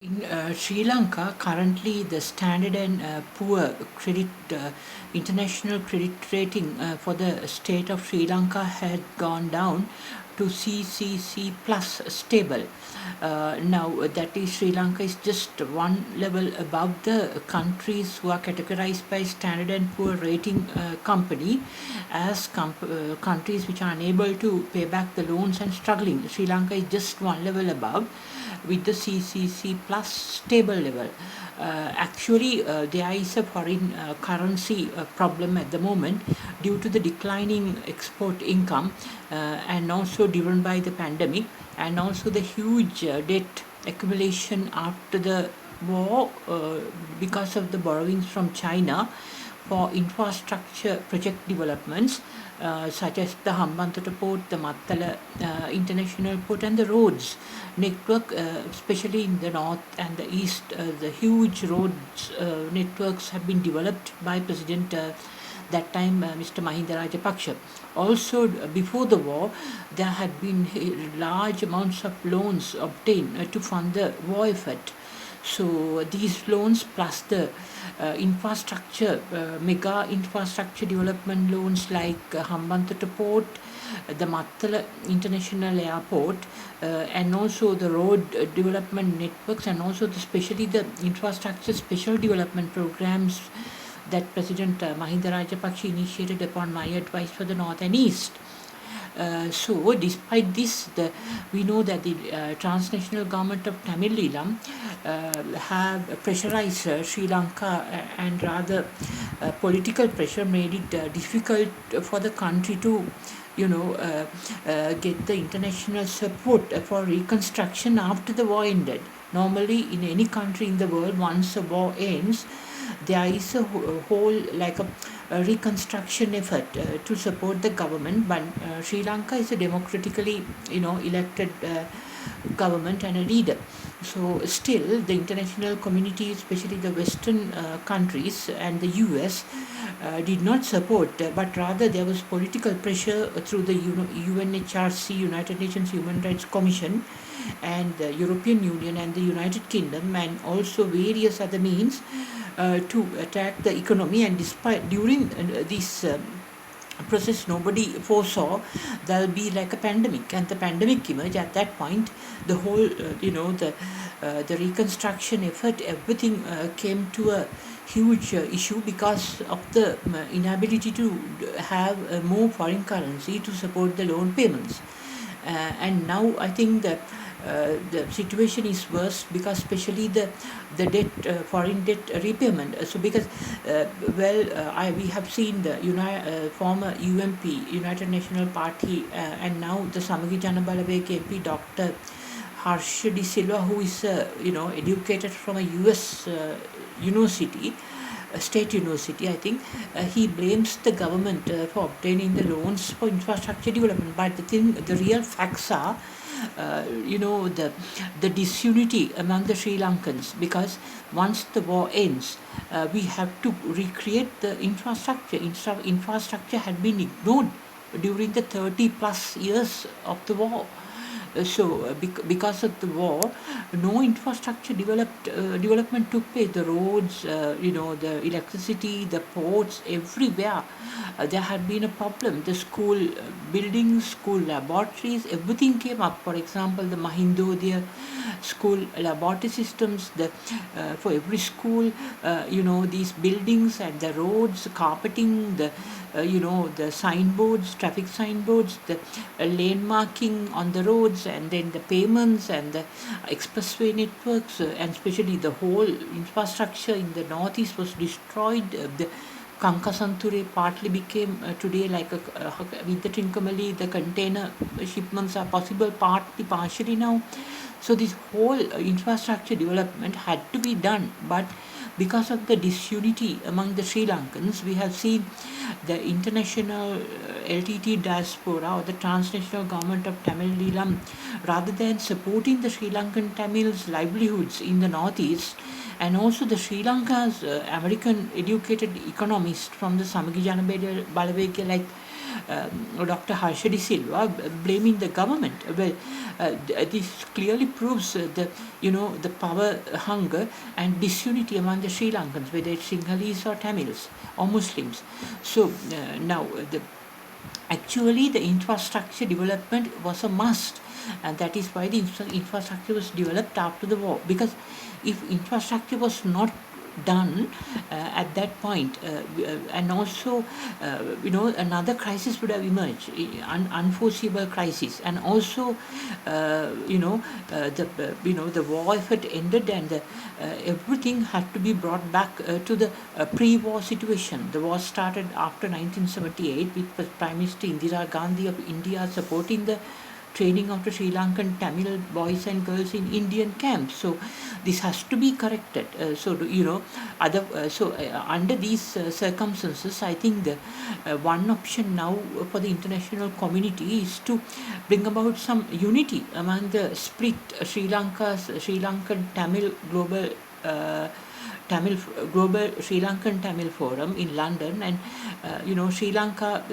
In Sri Lanka, currently the Standard and Poor credit international credit rating for the state of Sri Lanka had gone down to CCC plus stable. Now that is Sri Lanka is just one level above the countries who are categorized by Standard and Poor rating company as countries which are unable to pay back the loans and struggling. Sri Lanka is just one level above with the CCC plus stable level. Actually, there is a foreign currency problem at the moment due to the declining export income and also driven by the pandemic and also the huge debt accumulation after the war because of the borrowings from China for infrastructure project developments such as the Hambantota Port, the Mattala International Port, and the roads network, especially in the north and the east. The huge roads networks have been developed by President that time, Mr. Mahinda Rajapaksa. Also, before the war, there had been large amounts of loans obtained to fund the war effort. So these loans plus the infrastructure, mega infrastructure development loans like Hambantota Port, the Mattala International Airport, and also the road development networks, and also especially the infrastructure special development programs that President Mahinda Rajapaksa initiated upon my advice for the North and East. So, despite this, we know that the transnational government of Tamil Eelam have pressurized Sri Lanka and rather political pressure made it difficult for the country to get the international support for reconstruction after the war ended. Normally, in any country in the world, once a war ends, there is a whole like a reconstruction effort to support the government. But Sri Lanka is a democratically, elected government and a leader. So still, the international community, especially the Western countries and the US, did not support, but rather there was political pressure through the UNHRC, United Nations Human Rights Commission, and the European Union and the United Kingdom, and also various other means to attack the economy. And despite during this process, nobody foresaw there'll be like a pandemic, and the pandemic emerged at that point. The whole the reconstruction effort, everything came to a huge issue because of the inability to have more foreign currency to support the loan payments. And now I think that the situation is worse because especially the debt, foreign debt repayment. So because we have seen the former UMP, United National Party, and now the Samagi Jana Balawega MP, Dr. Harsh D. Silva, who is educated from a US university, a state university, I think. He blames the government for obtaining the loans for infrastructure development. But the real facts are, the disunity among the Sri Lankans, because once the war ends, we have to recreate the infrastructure. Infrastructure had been ignored during the 30 plus years of the war. So because of the war, no infrastructure development took place. The roads, the electricity, the ports, everywhere there had been a problem. The school buildings, school laboratories, everything came up. For example, the Mahindodaya school laboratory systems, for every school, these buildings and the roads, carpeting, the signboards, traffic signboards, the lane marking on the roads, and then the payments and the expressway networks, and especially the whole infrastructure in the northeast was destroyed. The Kankasanture partly became today like with the Trincomalee, the container shipments are possible partially now. So this whole infrastructure development had to be done, but because of the disunity among the Sri Lankans, we have seen the international LTT diaspora or the transnational government of Tamil Eelam, rather than supporting the Sri Lankan Tamils' livelihoods in the northeast, and also the Sri Lanka's American educated economists from the Samagi Jana Balawega, like Dr. Harsha De Silva blaming the government. Well, this clearly proves the power hunger and disunity among the Sri Lankans, whether it's Sinhalese or Tamils or Muslims. So now the actually the infrastructure development was a must, and that is why the infrastructure was developed after the war, because if infrastructure was not done at that point, and also another crisis would have emerged, unforeseeable crisis, and also the war effort ended, and everything had to be brought back to the pre-war situation. The war started after 1978 with Prime Minister Indira Gandhi of India supporting the training of the Sri Lankan Tamil boys and girls in Indian camps. So this has to be corrected. Under these circumstances, I think the one option now for the international community is to bring about some unity among the split Sri Lankan Tamil global. Sri Lankan Tamil Forum in London, and Sri Lanka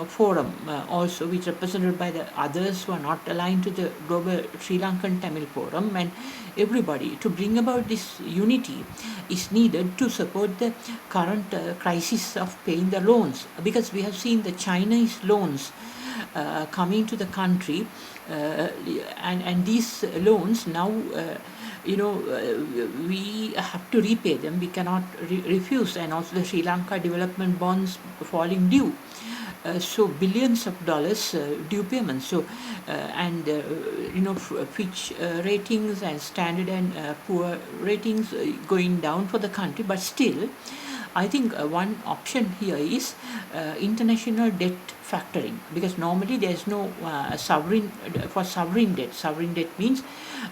forum also, which represented by the others who are not aligned to the global Sri Lankan Tamil Forum, and everybody to bring about this unity is needed to support the current crisis of paying the loans, because we have seen the Chinese loans coming to the country, and these loans now we have to repay them. We cannot refuse, and also the Sri Lanka development bonds falling due. So billions of dollars due payments. So Fitch ratings and Standard and Poor ratings going down for the country, but still, I think one option here is international debt factoring, because normally there is no sovereign debt. Sovereign debt means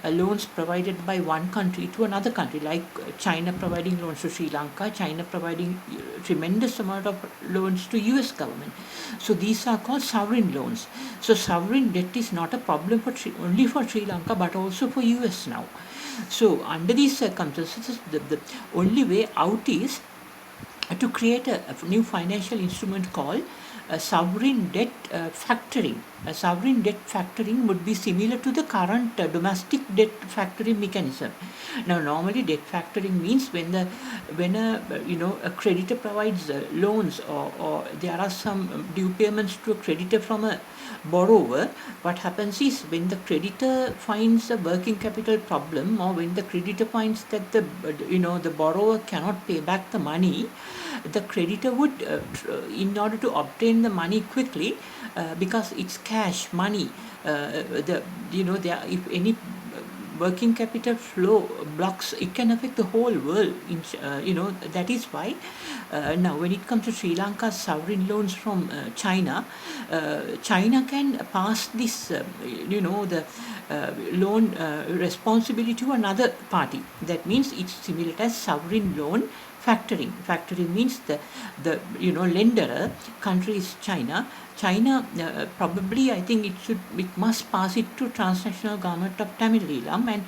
loans provided by one country to another country, like China providing loans to Sri Lanka, China providing tremendous amount of loans to US government. So these are called sovereign loans. So sovereign debt is not a problem only for Sri Lanka, but also for US now. So under these circumstances, the only way out is to create a new financial instrument called sovereign debt factoring. Sovereign debt factoring would be similar to the current domestic debt factoring mechanism. Now, normally debt factoring means when a creditor provides loans, or there are some due payments to a creditor from a borrower. What happens is, when the creditor finds a working capital problem, or when the creditor finds that the borrower cannot pay back the money, the creditor would, in order to obtain the money quickly, because it's cash money, if any working capital flow blocks, it can affect the whole world. That is why now when it comes to Sri Lanka's sovereign loans from China, China can pass this the loan responsibility to another party. That means it's similar as sovereign loan factoring. Factoring means the lender country is China. China probably, I think it must pass it to transnational government of Tamil Eelam, and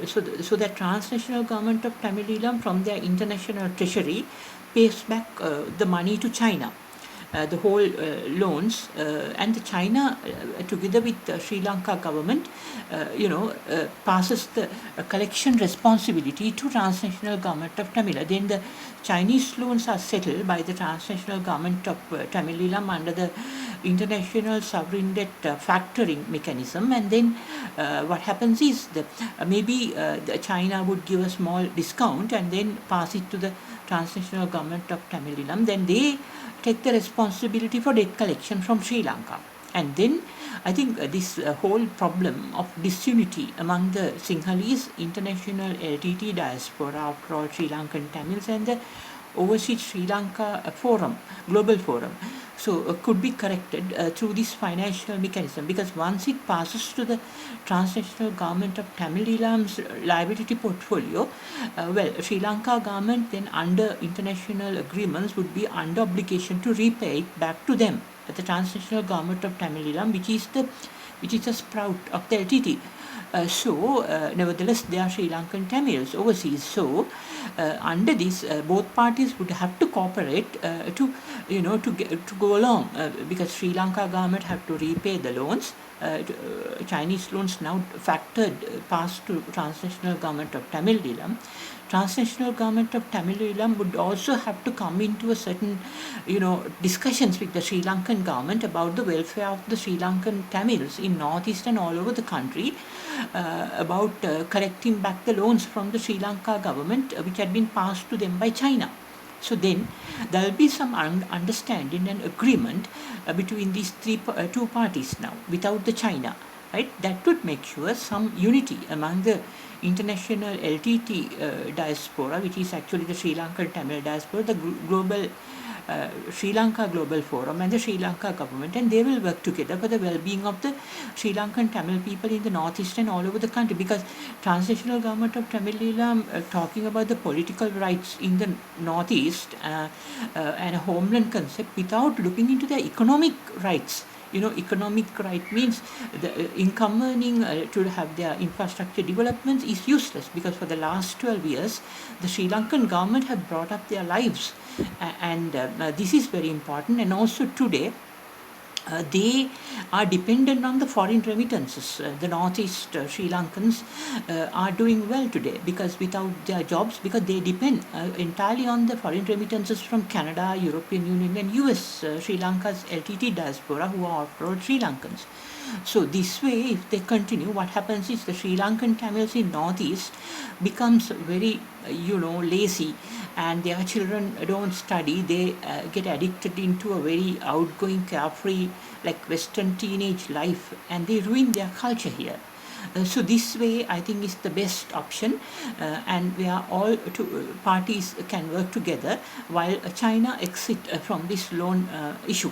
so the transnational government of Tamil Eelam from their international treasury pays back the money to China. The whole loans, and the China together with the Sri Lanka government passes the collection responsibility to transnational government of Tamil. Then the Chinese loans are settled by the transnational government of Tamil Eelam under the international sovereign debt factoring mechanism. And then what happens is maybe the China would give a small discount and then pass it to the transnational government of Tamil Eelam. Then they take the responsibility for debt collection from Sri Lanka. And then I think this whole problem of disunity among the Sinhalese international LTT diaspora, after all Sri Lankan Tamils, and the overseas Sri Lanka forum, global forum, so could be corrected through this financial mechanism, because once it passes to the transnational government of Tamil Eelam's liability portfolio, Sri Lanka government then under international agreements would be under obligation to repay it back to them, at the transnational government of Tamil Eelam, which is the sprout of the LTT. Nevertheless, they are Sri Lankan Tamils overseas. So, under this, both parties would have to cooperate to go along, because Sri Lanka government have to repay the loans. Chinese loans now passed to transnational government of Tamil Eelam. Transnational government of Tamil Eelam would also have to come into a certain, discussions with the Sri Lankan government about the welfare of the Sri Lankan Tamils in northeast and all over the country, about collecting back the loans from the Sri Lanka government, which had been passed to them by China. So then there will be some understanding and agreement between these two parties now, without the China, right? That would make sure some unity among the international LTT diaspora, which is actually the Sri Lankan Tamil diaspora, the global Sri Lanka Global Forum and the Sri Lanka government, and they will work together for the well-being of the Sri Lankan Tamil people in the northeast and all over the country. Because transitional government of Tamil Eelam talking about the political rights in the northeast and a homeland concept without looking into the economic rights. Economic right means the income earning to have their infrastructure developments is useless, because for the last 12 years, the Sri Lankan government have brought up their lives, and this is very important. And also today, they are dependent on the foreign remittances. The northeast Sri Lankans are doing well today because without their jobs, because they depend entirely on the foreign remittances from Canada, European Union and US, Sri Lanka's LTT diaspora, who are after all Sri Lankans. So this way, if they continue, what happens is the Sri Lankan Tamils in northeast becomes very, lazy, and their children don't study. They get addicted into a very outgoing, carefree, like Western teenage life, and they ruin their culture here. So this way, I think, is the best option, and where all parties can work together while China exit from this loan issue.